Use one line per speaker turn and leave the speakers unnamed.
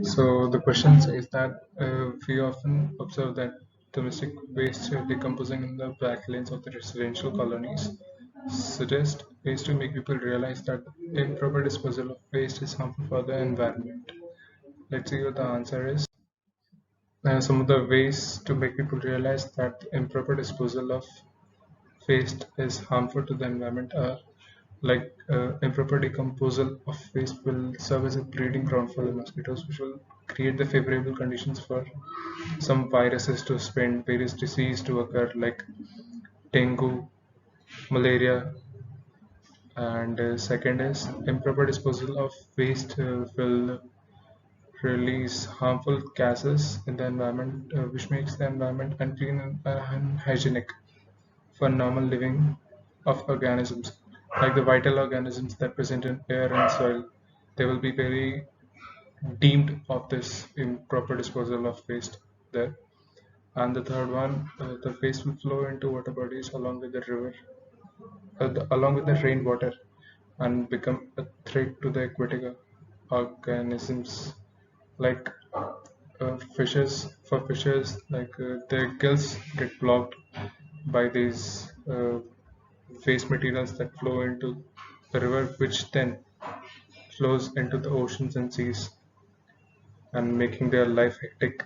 So the question says that we often observe that domestic waste decomposing in the backlands of the residential colonies suggest ways to make people realize that improper disposal of waste is harmful for the environment. Let's see what the answer is. Some of the ways to make people realize that improper disposal of waste is harmful to the environment are like improper decomposal of waste will serve as a breeding ground for the mosquitoes, which will create the favorable conditions for some viruses to spread, various diseases to occur like dengue, malaria, and second is improper disposal of waste will release harmful gases in the environment, which makes the environment unclean and unhygienic for normal living of organisms, like the vital organisms that present in air and soil. They will be very deemed of this improper disposal of waste there. And the third one, the waste will flow into water bodies along with the river, along with the rainwater, and become a threat to the aquatic organisms like fishes. For fishes, like their gills get blocked by these waste materials that flow into the river, which then flows into the oceans and seas and making their life hectic.